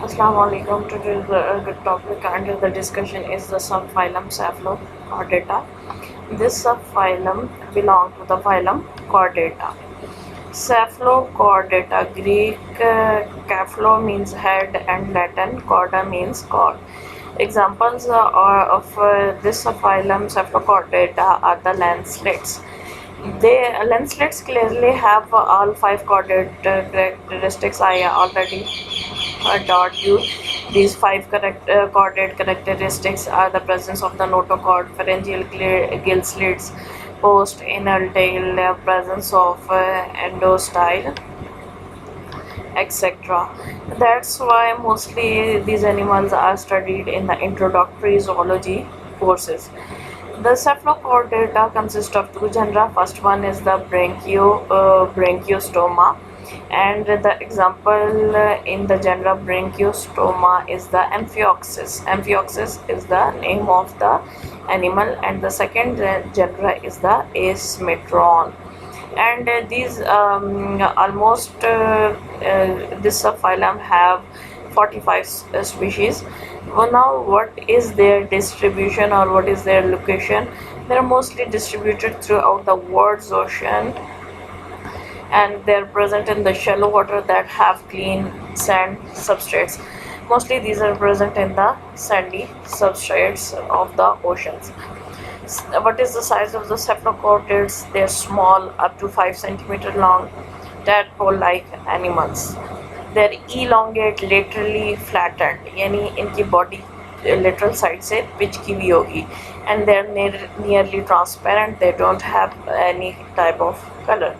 Assalamu alaikum. Today's good topic and the discussion is the subphylum cephalochordata. This subphylum belongs to the phylum Chordata. Cephalochordata, Greek cephalo means head and Latin chorda means cord. Examples of this subphylum cephalochordata are the landslits. Landslits clearly have all five chordate characteristics I already taught you. These five chordate characteristics are the presence of the notochord, pharyngeal gill slits, post-anal tail, presence of endostyle, etc. That's why mostly these animals are studied in the introductory zoology courses. The cephalochordata consist of two genera. First one is the Branchiostoma, and the example in the genera Branchiostoma is the Amphioxus. Amphioxus is the name of the animal, and the second genera is the Asmetron. And these almost this subphylum have 45 species. Well, now what is their distribution or what is their location? They are mostly distributed throughout the world's ocean, and they are present in the shallow water that have clean sand substrates. Mostly these are present in the sandy substrates of the oceans. What is the size of the cephalochordates? They are small, up to 5 centimeter long, tadpole-like animals. They are elongate, laterally flattened, यानी इनकी body lateral side से pitch की भी होगी, and they are nearly transparent. They don't have any type of color.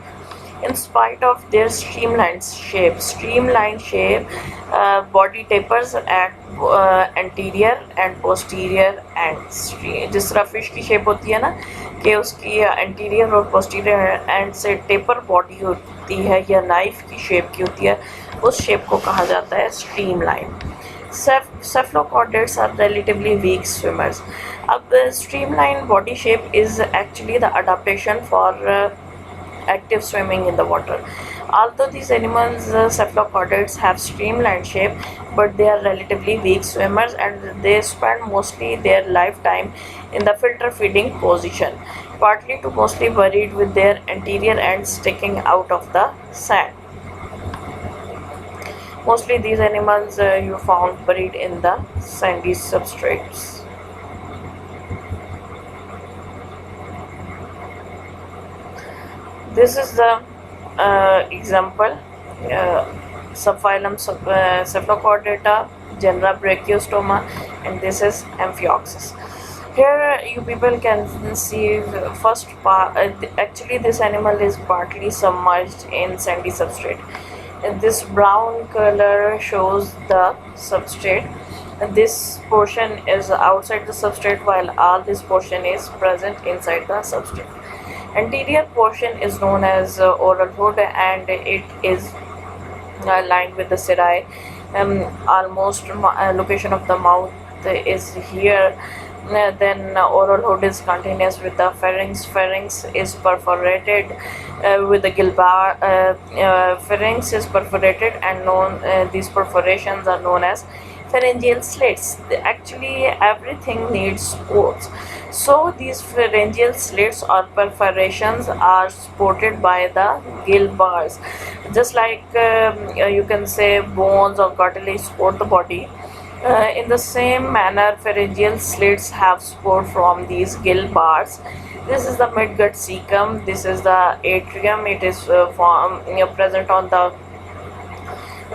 In spite of their streamlined shape, body tapers at anterior and posterior ends. जिस तरह fish की shape होती है ना कि उसकी एंटीरियर और पोस्टीरियर एंड से टेपर बॉडी होती है या नाइफ की शेप की होती है, उस शेप को कहा जाता है streamline. Cephalochordates are relatively weak swimmers. अब streamlined body shape is actually the adaptation for active swimming in the water. Although these animals, cephalochordates, have streamlined shape, but they are relatively weak swimmers and they spend mostly their lifetime in the filter feeding position, partly to mostly buried with their anterior ends sticking out of the sand. Mostly these animals you found buried in the sandy substrates. This is the example subphylum cephalochordata, genera Branchiostoma, and this is Amphioxus. Here you people can see first part. Actually, this animal is partly submerged in sandy substrate. And this brown color shows the substrate. And this portion is outside the substrate, while all this portion is present inside the substrate. Anterior portion is known as oral hood, and it is lined with the cirri. Almost location of the mouth is here. Then oral hood is continuous with the pharynx. Pharynx is perforated with the gill bar. Pharynx is perforated, and these perforations are known as pharyngeal slits. Actually, everything needs spores. So these pharyngeal slits or perforations are supported by the gill bars. Just like you can say bones or cartilage support the body. In the same manner, pharyngeal slits have support from these gill bars. This is the midgut cecum. This is the atrium. It is present on the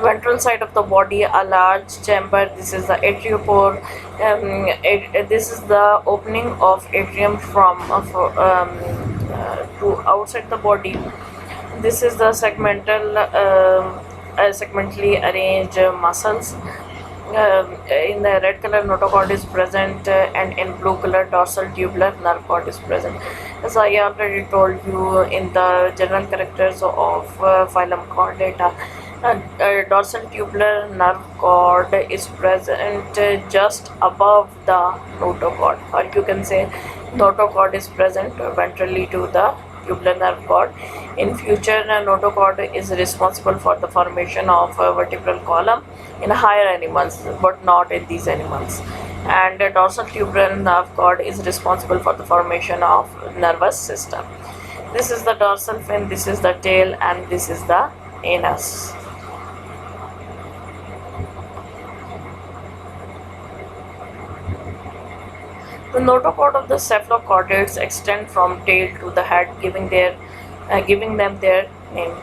ventral side of the body, a large chamber. This is the atriopore. This is the opening of atrium from to outside the body. This is the segmentally arranged muscles. In the red color notochord is present, and in blue color dorsal tubular nerve cord is present. As I already told you in the general characters of phylum Chordata, dorsal tubular nerve cord is present just above the notochord, or you can say notochord is present ventrally to the tubular nerve cord. In future, notochord is responsible for the formation of a vertebral column in higher animals, but not in these animals. And the dorsal tubular nerve cord is responsible for the formation of nervous system. This is the dorsal fin, this is the tail, and this is the anus. The notochord of the cephalochordates extend from tail to the head, giving them their name,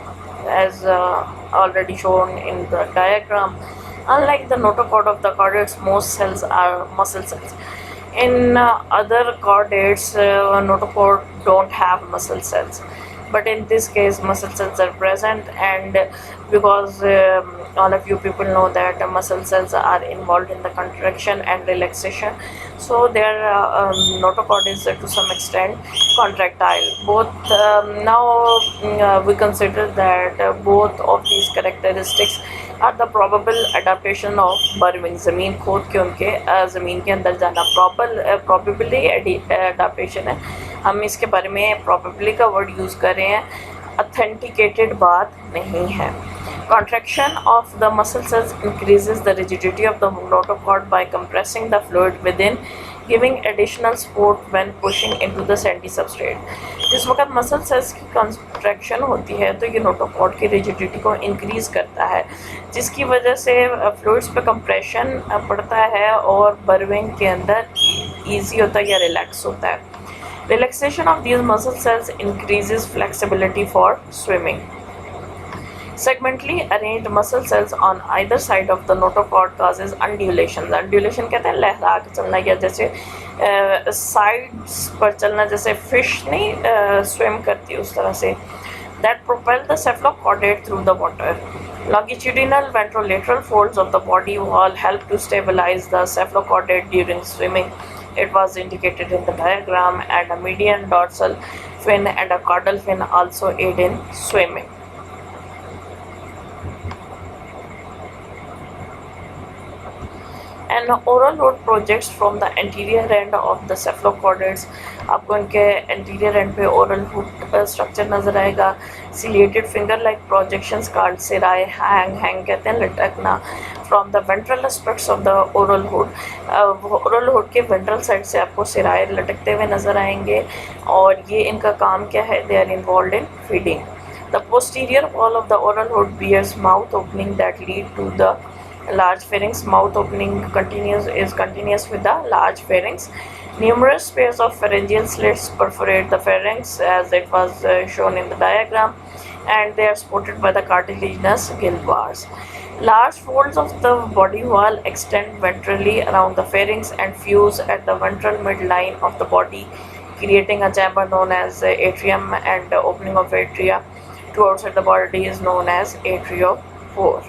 as already shown in the diagram. Unlike the notochord of the chordates, most cells are muscle cells. In other chordates, notochord don't have muscle cells, but in this case muscle cells are present. And because all of you people know that muscle cells are involved in the contraction and relaxation, so their notochord is to some extent contractile. Both now we consider that both of these characteristics are the probable adaptation of burrowing. ज़मीन खोद के उनके ज़मीन के अंदर जाना probably adaptation है. हम इसके बारे में probably का word यूज़ कर रहे हैं, authenticated बात नहीं है. Contraction of the muscle cells increases the rigidity of the notochord by compressing the fluid within, giving additional support when pushing into the sandy substrate. जिस वक्त मसल सेल्स की कंट्रैक्शन होती है तो ये नोटोकॉर्ड की रिजिडिटी को इंक्रीज करता है, जिसकी वजह से फ्लूइड्स पे कंप्रेशन पड़ता है और बर्विंग के अंदर इजी होता है या रिलैक्स होता है. Relaxation of these muscle cells increases flexibility for swimming. Segmentally arranged muscle cells on either side of the notochord causes undulation. Undulation कहते हैं लहरा के चलना, या जैसे साइड्स पर चलना, जैसे फिश नहीं स्विम करती उस तरह से. That propel the cephalochordate through the water. Longitudinal ventrolateral folds of the body wall help to stabilize the cephalochordate during swimming. It was indicated in the diagram, and a median dorsal fin and a caudal fin also aid in swimming. An oral hood projects from the anterior end of the cephalochordates. आपको इनके anterior end पे oral hood structure नजर आएगा. Ciliated finger-like projections called serae, hang कहते हैं लटकना, from the ventral aspects of the oral hood. oral hood के ventral side से आपको serae लटकते हुए नजर आएंगे, और ये इनका काम क्या है? They are involved in feeding. The posterior wall of the oral hood bears mouth opening that lead to the large pharynx. Mouth opening is continuous with the large pharynx. Numerous pairs of pharyngeal slits perforate the pharynx, as it was shown in the diagram, and they are supported by the cartilaginous gill bars. Large folds of the body wall extend ventrally around the pharynx and fuse at the ventral midline of the body, creating a chamber known as atrium, and the opening of atria to outside the body is known as atriophore.